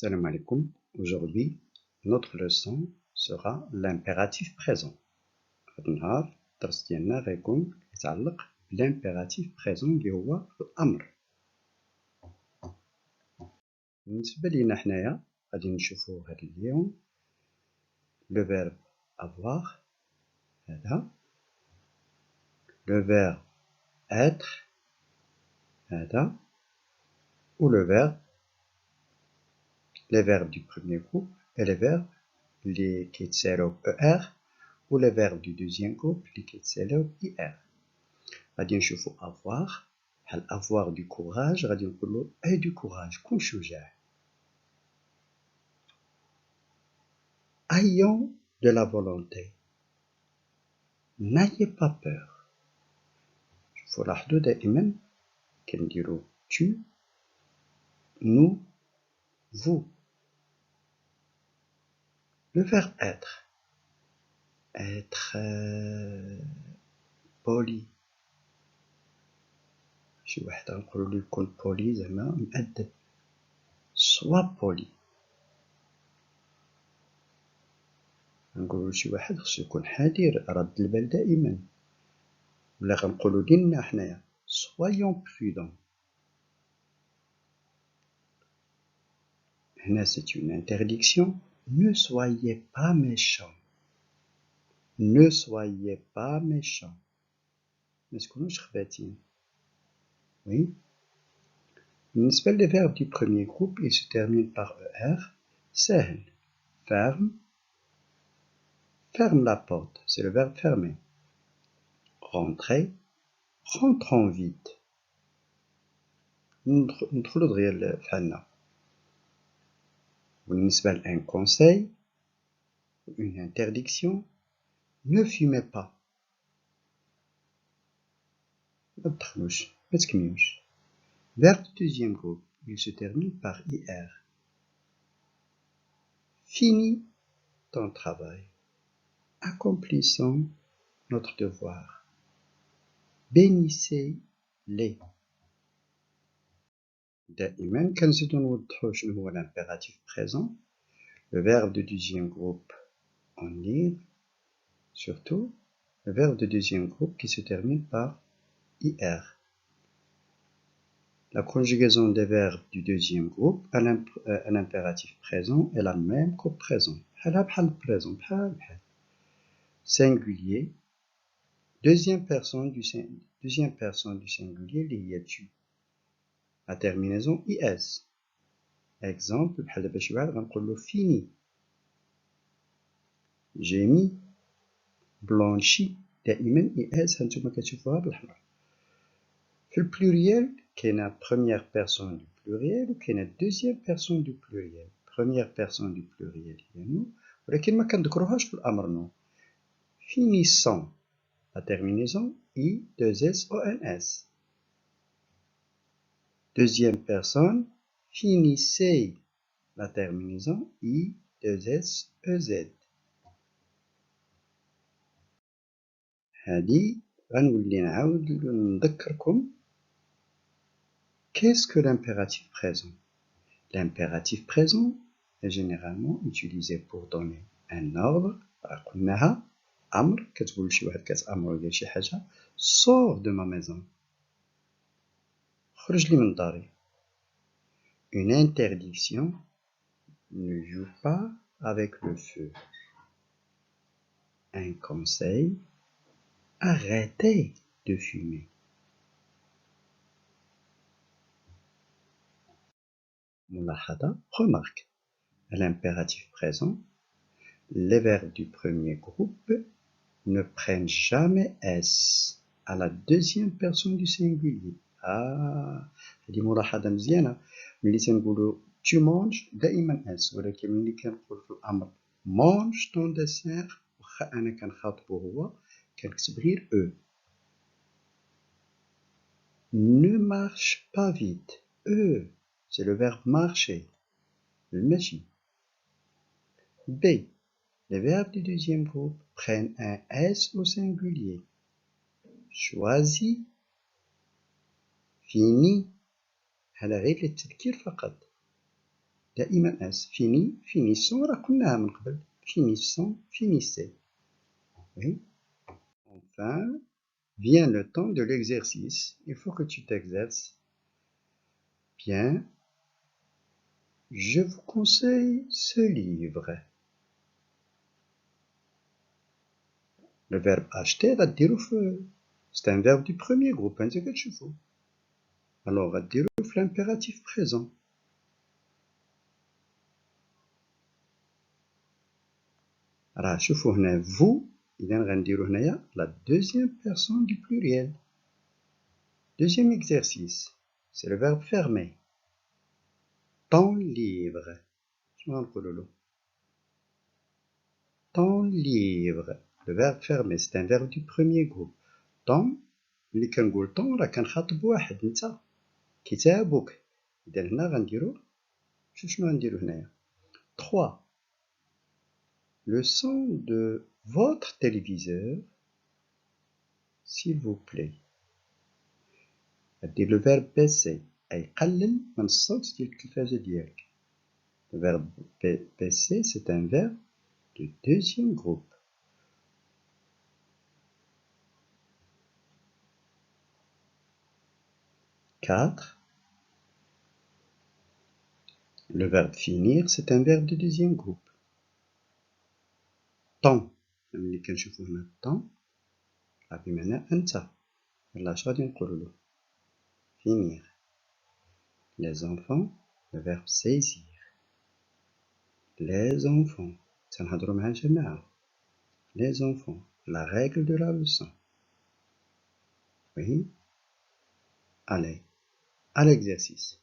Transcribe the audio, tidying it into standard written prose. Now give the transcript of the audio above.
Salam alaikum. Aujourd'hui, notre leçon sera l'impératif présent. النهار الدرس ديالنا غيكون يتعلق بالامبيراتيف بريزون اللي هو الامر. بالنسبه لينا حنايا غادي نشوفوا هذا اليوم لو فيرب avoir هذا، لو فيرب être هذا، ou le verbe, les verbes du premier groupe et les verbes اللي كيتسالاو ER ou les verbes du deuxième groupe اللي كيتسالاو IR. غادي نشوفوا avoir بحال avoir du courage غادي نقولوا اي du courage كون شجاع. ayons de la volonté n'ayez pas peur. شوفوا لاحظوا دائما كنديروا tu nous vous. le verbe être poli. شي واحد غنقولوا له يكون بولي زعما مؤدب. sois poli. نقولوا لشي واحد خصو يكون حذر رد البال دائما. ولا غنقولوا لينا حنايا soyons prudents. هنا c'est une interdiction. ne soyez pas méchants. ne soyez pas méchants. ما تكونوش خباتين. oui. بالنسبة les verbes du premier groupe, ils se terminent par ER. سهل. ferme. ferme la porte, c'est le verbe fermer. rentrer. rentrons vite. ندخلوا دغيا فحالنا. بالنسبة un conseil, une interdiction, ne fumez pas. ما تدخلوش، ما تكميوش. Verbe du deuxième groupe, il se termine par IR. Finis ton travail. Accomplissons notre devoir. Bénissez-les. دائما كنزيدو نوضحو شنو هو l'impératif présent. Le verbe de deuxième groupe en lire, surtout le verbe de deuxième groupe qui se termine par IR. La conjugaison des verbes du deuxième groupe à l'impératif présent est la même qu'au présent. بحال présent بحال. Singulier, deuxième personne du singulier اللي هي tu. La terminaison IS. Exemple بحال دابا شي واحد غنقولو fini. j'ai mis blanchi. دائما IS هانتوما كتشوفوها بالأحمر. في البلوريال كاينه première personne du pluriel و كاينه deuxième personne du pluriel. première personne du pluriel هي nous, ولكن ما كنذكروهاش بالامر نو. finissons, la terminaison I2SONS. deuxième personne, finissez, la terminaison I2SEZ. هذه غنولي نعاود نذكركم. Qu'est-ce que l'impératif présent? L'impératif présent est généralement utilisé pour donner un ordre. قلناها أمر، كتقول لشي واحد كتأمرو يدير شي حاجة. sors de ma maison. خرج لي من داري. Une interdiction. Ne joue pas avec le feu. Un conseil. Arrêtez de fumer. ملاحظة. Remarque. À l'impératif présent, les verbes du premier groupe ne prennent jamais S à la deuxième personne du singulier. هذه ملاحظة مزيانة. ملي تنقولوا tu manges دائما S، ولكن ملي كنقول في الأمر mange ton dessert واخا أنا كنخاطبو هو كنكتب غير E. ne marche pas vite. E, c'est le verbe marcher. المشي. B. Les verbes du deuxième groupe prennent un S au singulier. choisis. fini. هذا غير للتذكير فقط. دائما S. Fini, finissons, راه قلناها من قبل. Finissons, finissez. Oui. Enfin, vient le temps de l'exercice. Il faut que tu t'exerces. Bien. Je vous conseille ce livre. Le verbe acheter, c'est un verbe du premier groupe. Alors, l'impératif présent. راه شوفوا هنا vous, إذا غنديرو هنايا la deuxième personne du pluriel. Deuxième exercice, c'est le verbe fermer. Ton livre. شنو غنقولوا له؟ Ton livre. Le verbe fermer, c'est un verbe du premier groupe. Ton, ملي كنقول ton راه كنخاطب واحد نتا كتابك. إذا هنا غنديرو شنو غنديرو هنايا؟ 3. Le son de votre téléviseur, s'il vous plaît. Le verbe baisser أي قلل من الصوت ديال التلفازة ديالك. Le verbe baisser, c'est un verbe de deuxième groupe. Quatre. Le verbe finir, c'est un verbe de deuxième groupe. Temps. ملي كنشوفو هنا temps راه بمعنى أنت. يلاه اش غادي نقولو له؟ finir. Les enfants, le verbe saisir. Les enfants. تنهضرو مع الجماعة. Les enfants. La règle de la leçon. Oui. Allez, à l'exercice.